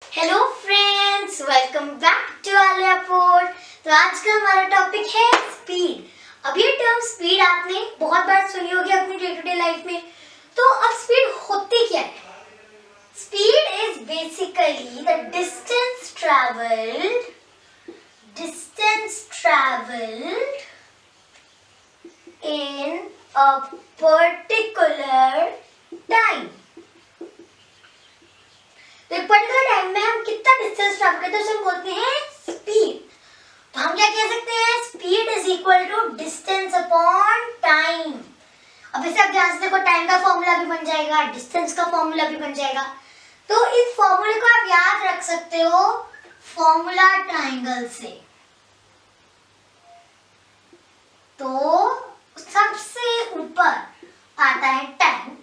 Hello friends, welcome back to आलिया पोर्ट। तो आज का हमारा टॉपिक है स्पीड। अब ये टर्म स्पीड आपने बहुत बार सुनी होगी अपनी डे टू डे लाइफ में। तो अब स्पीड होती क्या है? Speed is basically the distance travelled in a particular time। तो एक पर्टिकुलर टाइम में हम कितना डिस्टेंस ट्रैवल करते हैं उसे हम बोलते हैं स्पीड। तो हम क्या कह सकते हैं? Speed is equal to distance upon time. अब इसे आप ध्यान से देखो, टाइम का फॉर्मूला भी बन जाएगा, डिस्टेंस का फॉर्मूला भी बन जाएगा। तो इस फॉर्मूले को आप याद रख सकते हो फॉर्मूला ट्रायंगल से। तो सबसे ऊपर आता है टाइम,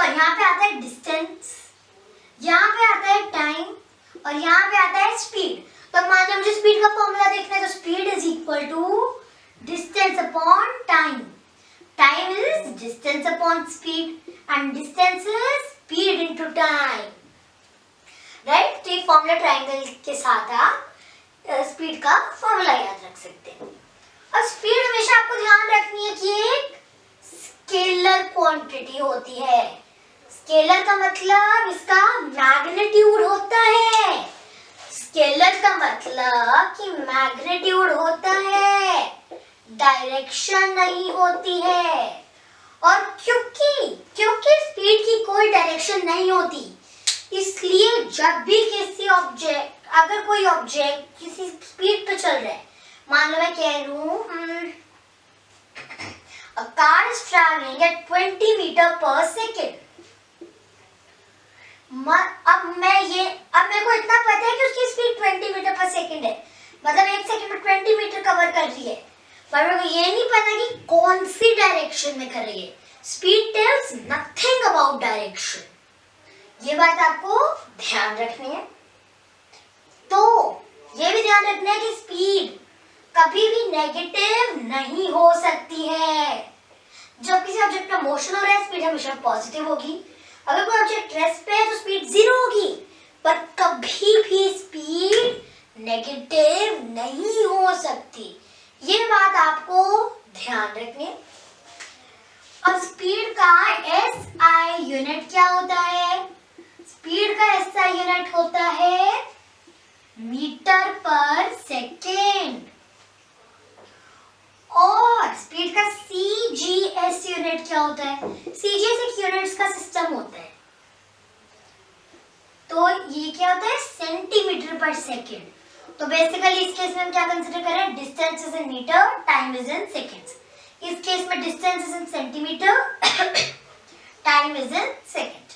यहाँ पे आता है डिस्टेंस, यहाँ पे आता है टाइम और यहाँ पे आता है स्पीड। तो मान लो मुझे स्पीड का फॉर्मूला देखना है, तो speed is equal to distance upon time. Time is distance upon speed and distance is speed into time, right. तो ये फॉर्मूला ट्रायंगल के साथ आप स्पीड का फॉर्मूला याद रख सकते हैं। अब स्पीड हमेशा आपको ध्यान रखनी है कि एक स्केलर क्वांटिटी होती है। स्केलर का मतलब इसका मैग्नीट्यूड होता है। स्केलर का मतलब कि मैग्नीट्यूड होता है, डायरेक्शन नहीं होती है। और क्योंकि स्पीड की कोई डायरेक्शन नहीं होती, इसलिए जब भी अगर कोई ऑब्जेक्ट किसी स्पीड पे चल रहा है, मान लो मैं कह लूं a car is traveling at 20 meter per second। अब मेरे को इतना पता है कि उसकी स्पीड 20 मीटर पर सेकंड है, मतलब 1 सेकंड में 20 मीटर कवर कर रही है। पर मेरे को ये नहीं पता कि कौन सी डायरेक्शन में कर रही है। Speed tells nothing about direction. ये बात आपको ध्यान रखनी है। तो ये भी ध्यान रखना है कि स्पीड कभी भी नेगेटिव नहीं हो सकती है। जब किसी ऑब्जेक्ट का मोशन हो रहा है, स्पीड हमेशा पॉजिटिव होगी। अगर कोई ऑब्जेक्ट रेस्ट पे है तो स्पीड 0 होगी, पर कभी भी स्पीड नेगेटिव नहीं हो सकती। ये बात आपको ध्यान रखनी है। अब स्पीड का SI यूनिट क्या होता है? स्पीड का SI यूनिट होता है मीटर पर सेकेंड। और स्पीड का CGS यूनिट क्या होता है? CGS एक यूनिट्स का सिस्टम होता है। तो ये क्या होता है? सेंटीमीटर पर सेकेंड। तो बेसिकली इस केस में हम क्या कंसीडर कर रहे हैं? Distance is in metre, time is in seconds. इस केस में distance is in centimetre, time is in second.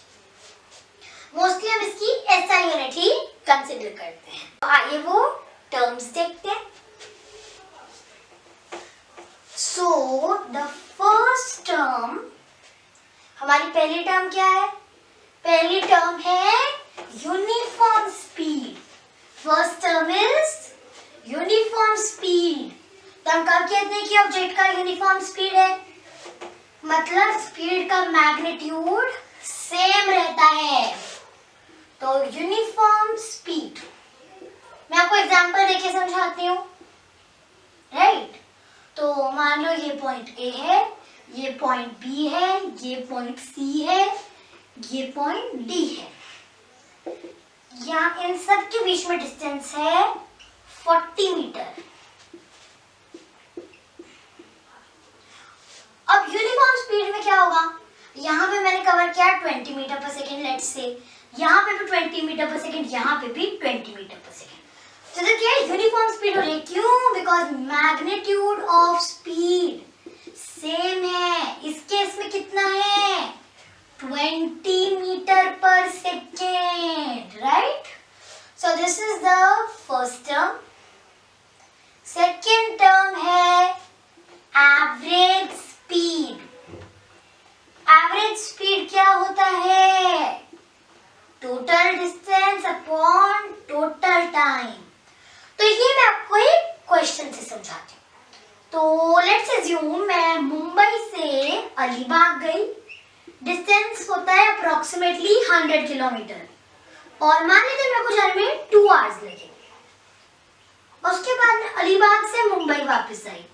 Mostly हम इसकी SI यूनिट ही कंसीडर करते हैं। तो आइए वो टर्म्स देखते हैं। So the first term, हमारी पहली टर्म क्या है? पहली टर्म है uniform speed. First term is uniform speed. तो हम कब कहते हैं कि ऑब्जेक्ट का यूनिफॉर्म स्पीड है? मतलब स्पीड का मैग्नीट्यूड सेम रहता है। तो यूनिफॉर्म स्पीड, मैं आपको एग्जांपल देके समझाती हूँ, राइट। तो मान लो ये पॉइंट A है, ये पॉइंट B है, ये पॉइंट C है, ये पॉइंट D है। यहाँ इन सब के बीच में डिस्टेंस है 40 मीटर। अब यूनिफॉर्म स्पीड में क्या होगा? यहाँ पे मैंने कवर किया 20 मीटर पर सेकेंड, लेट्स से यहाँ पे भी 20 मीटर पर सेकेंड, यहाँ पे भी 20 मीटर पर सेकेंड। तो क्या है? यूनिफॉर्म स्पीड हो रही है। क्यों? Because magnitude of speed same है। इस केस में कितना है? 20 मीटर पर second, right. So this is the first term. Second term है एवरेज स्पीड। एवरेज स्पीड क्या होता है? Total distance upon total time. तो ये मैं आपको एक क्वेश्चन से समझाती हूँ। तो लेट्स अज्यूम मैं मुंबई से अलीबाग गई। डिस्टेंस होता है अप्रोक्सीमेटली अप्रोक्सीमेटली 100 किलोमीटर, और मान लीजिए मेरे को जाने में 2 आवर्स लगे। उसके बाद मैं अलीबाग से मुंबई वापस आई,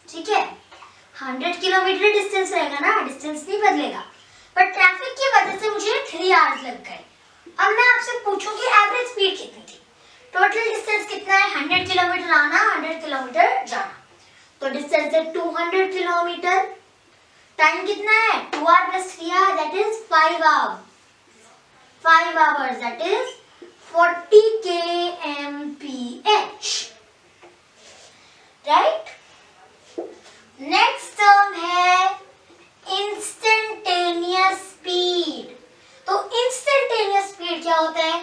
ठीक है, 100 किलोमीटर डिस्टेंस रहेगा ना, डिस्टेंस नहीं बदलेगा, पर ट्रैफिक की वजह से मुझे 3 आवर्स लग गए। अब मैं आपसे पूछूं कि एवरेज स्पीड कितनी थी, टोटल डिस्टेंस कितना है, 100 किलोमीटर आना, 100 किलोमीटर जाना, तो डिस्टेंस है 200 किलोमीटर। टाइम कितना है, 2 hour plus 3 hour, that is 5 hour, 5 hours, that is 40 kmph, right. Next term है इंस्टेंटेनियस स्पीड। तो इंस्टेंटेनियस स्पीड क्या होता है,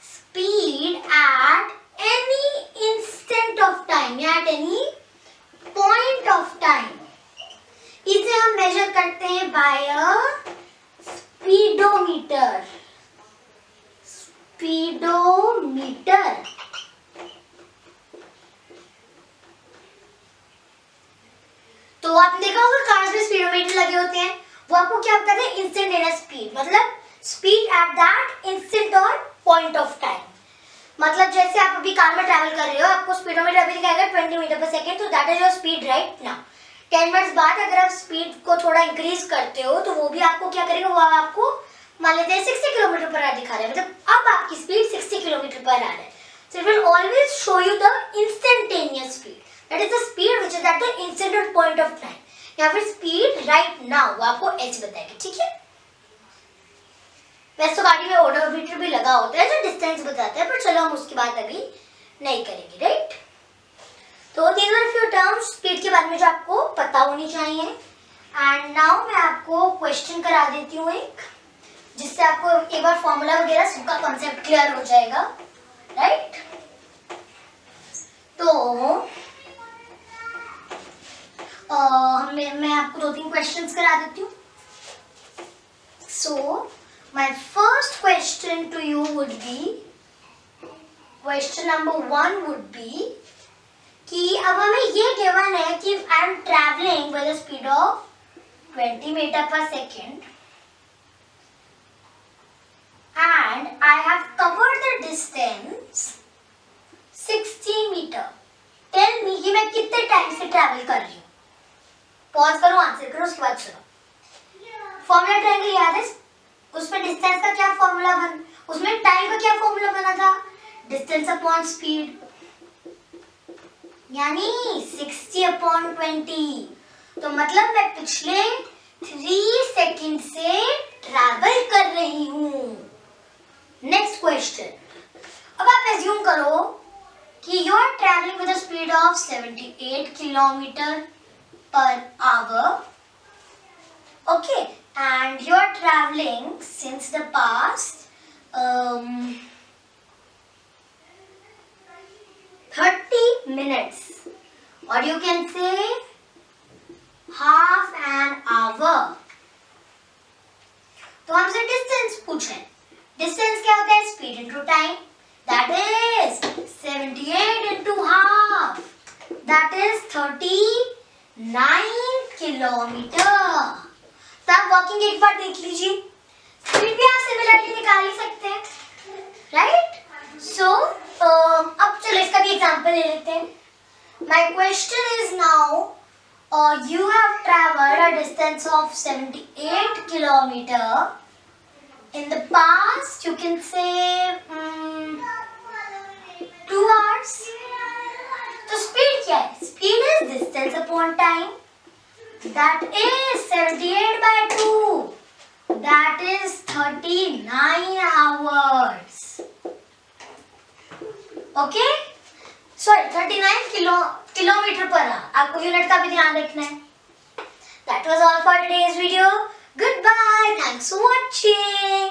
speed at any instant of time या at any point of time. इसे हम मेजर करते हैं बाय अ स्पीडोमीटर, स्पीडोमीटर। तो आपने देखा होगा कार्स में स्पीडोमीटर लगे होते हैं, वो आपको क्या बताते हैं, इंस्टेंटेनियस स्पीड, मतलब स्पीड एट दैट इंस्टेंट और पॉइंट ऑफ टाइम। मतलब जैसे आप अभी कार में ट्रैवल कर रहे हो, आपको स्पीडोमीटर अभी दिखाएगा 20 मीटर पर सेकंड, तो that is your speed right now. 10 minutes बाद अगर आप स्पीड को थोड़ा इंक्रीज करते हो तो वो भी आपको क्या करेगा, वो आपको मान लेते हैं 60 किलोमीटर पर आवर दिखा रहा है, मतलब अब आपकी स्पीड 60 किलोमीटर पर आवर है। So it will always show you the instantaneous speed, that is the speed which is at the instant point of time, या फिर स्पीड राइट नाउ, वो आपको h बताएगी, ठीक है। वैसे तो गाड़ी में ओडोमीटर भी लगा होता है जो डिस्टेंस बताता है, पर चलो हम उसकी बात अभी नहीं करेंगे, राइट। तो these are few terms speed के बारे में जो आपको पता होनी चाहिए। एंड नाउ मैं आपको क्वेश्चन करा देती हूँ एक, जिससे आपको एक बार फॉर्मूला वगैरह सबका कॉन्सेप्ट क्लियर हो जाएगा, राइट। तो मैं आपको 2-3 क्वेश्चंस करा देती हूँ। सो my first question to you would be, question number 1 would be कि अब हमें ये गिवन है कि I am traveling with a speed of 20 meter per second and I have covered the distance 60 meter. Tell me कि मैं कितने time से ट्रैवल कर रही हूँ। पॉज करो, आंसर करो, उसके बाद सुनो। फॉर्मूला ट्रायंगल याद है, उसमें डिस्टेंस का क्या फॉर्मूला उसमें टाइम का क्या फॉर्मूला बना था, डिस्टेंस अपॉन स्पीड, यानी 60 अपॉन 20। तो मतलब मैं पिछले 3 सेकंड से ट्रैवल कर रही हूँ। नेक्स्ट क्वेश्चन, अब आप एज्यूम करो कि you are travelling with a speed of 78 kilometre per hour, okay, and you are traveling since the past 30 minutes, or you can say half an hour. तो हमसे डिस्टेंस पूछे, डिस्टेंस क्या होता है, speed into time, that is 78 into half, that is 39 kilometre. तो आप walking एक बार देख लीजिए, स्पीड भी आप सिमिलरली निकाल ही सकते हैं, राइट। सो अब चलो इसका भी एग्जांपल ले लेते हैं। My question is now, you have traveled a distance of 78 kilometer. In the past, you can say 2 hours. तो speed क्या है? Speed is distance upon time. That is 78 by 2. That is 39 hours. Okay? Sorry, 39 kilometer per hour. आपको unit का भी ध्यान रखना है. That was all for today's video. Goodbye. Thanks for watching.